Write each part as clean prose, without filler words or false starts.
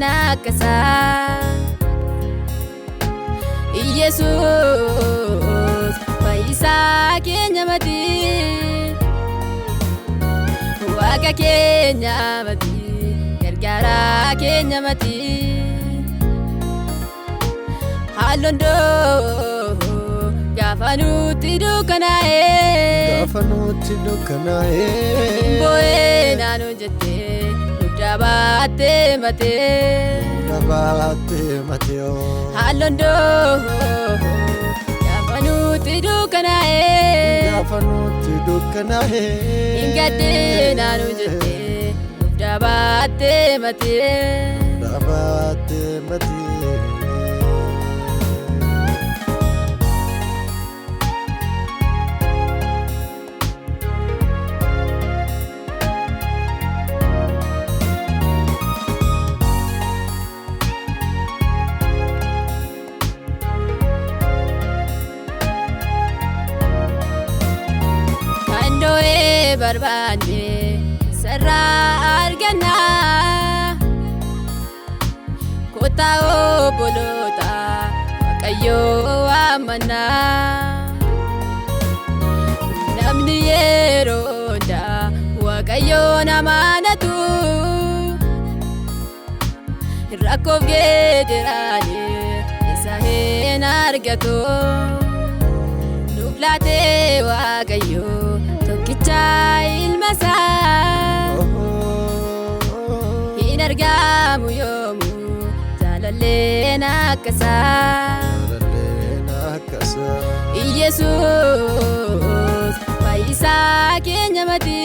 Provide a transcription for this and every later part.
nakasa Yesus faisa keenya mati Waaqa keenya mati gargaara keenya mati Halondo gaafa nuti dukkanaa'e Bo'ee naannoo jettee nugdabaatte matee Halondo gaafa nuti dukkanaa'e Ingadde naannoo jettee nugdabaatte matee barbaanne sarraa arganna kottaa obboloota Waaqayyoo waamanna namni yeroo hundaa Waaqayyoon amanatu rakkoof geediraani isa hin argatu nuuf laatee Waaqayyoo tokkicha ilmasaa hin argamu yoomuu jaalalleen akkasaa Yesus fayyisaa keenya mati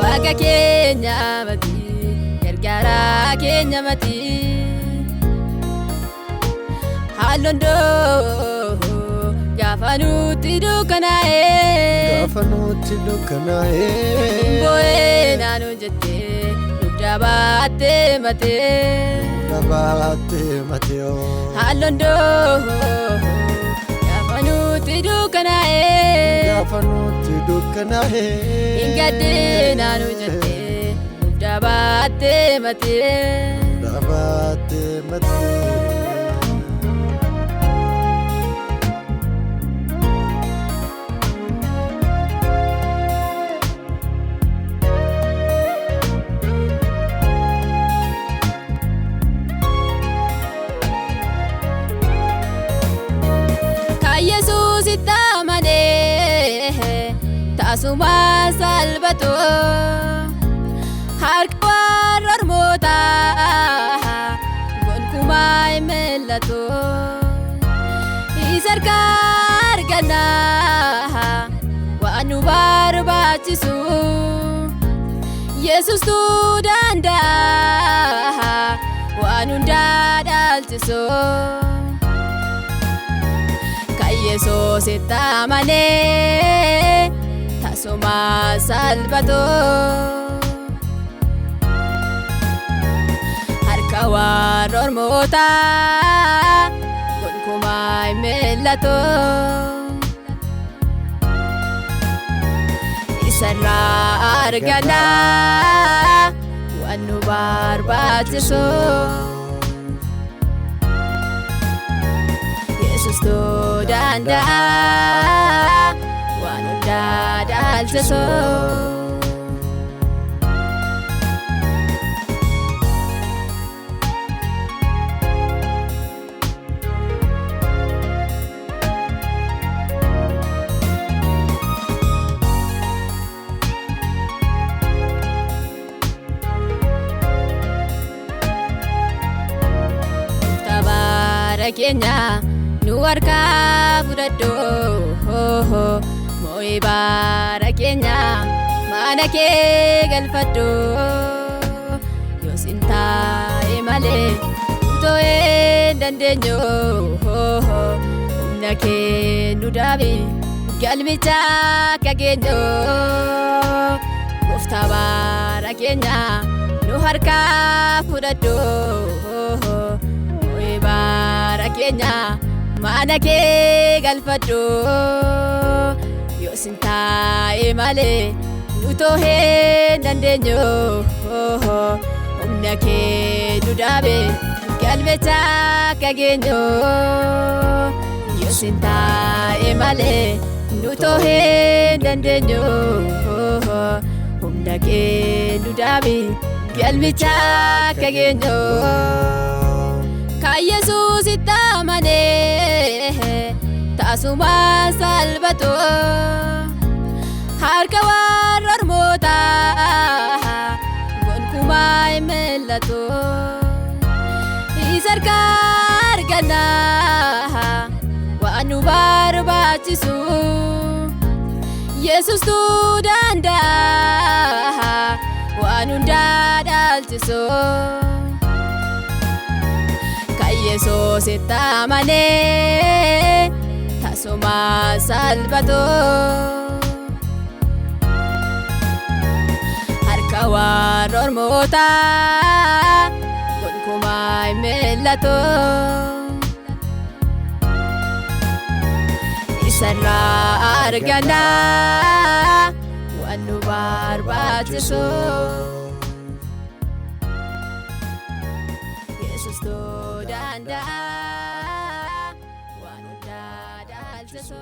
Waaqa keenya mati gargaara keenya mati Halondo gaafa nuti dukkanaa'e Bo'ee naannoo jettee nugdabaatte matee Halondo gaafa nuti dukkanaa'e Ingadde naannoo jettee nugdabaatte matee Yesus itamane tasuma salvato harka warmota gonkuma imelato isarka argana waanu barbaachisu Yesus tu danda waanu dadalchisu Yesus itamane tasuma salvato harka warmota gonkuma imelato isarra argana waanu barbaachisu Yesus tu danda waanu dadalchisu Tabarakenya nu harka fudhadhu moo'ee bara keenya mana kee galfadhu yoo sin taa'e malee utoo hin dandeenyu humna kee nu dhaabe galmicha akka geenyu gooftaa bara keenya nu harka fudhadhu moo'ee bara keenya mana kee galfadhu yoo sin taa'e malee utoo hin dandeenyu humna kee nu dhaabe galmecha kageenyo yosin taa'e malee nu too'ee dandeenyu humna kee nu dhaabe galmecha kageenyo ka Yesuus itti amanee taasuma salphatu harka warra ormootaa gonkumaa hin mul'atu isa harkaa argannaa waan nu barbaachisu Yesuustu danda'a waan hundaa dhaalchisu ka Yesuus itti amanee taasuma salphatu harka warra ormootaa gonkumaa hin mul'atu isarraa argannaa waan nu barbaachisu Yesuustu danda'a waan hundaa dhaalchisu.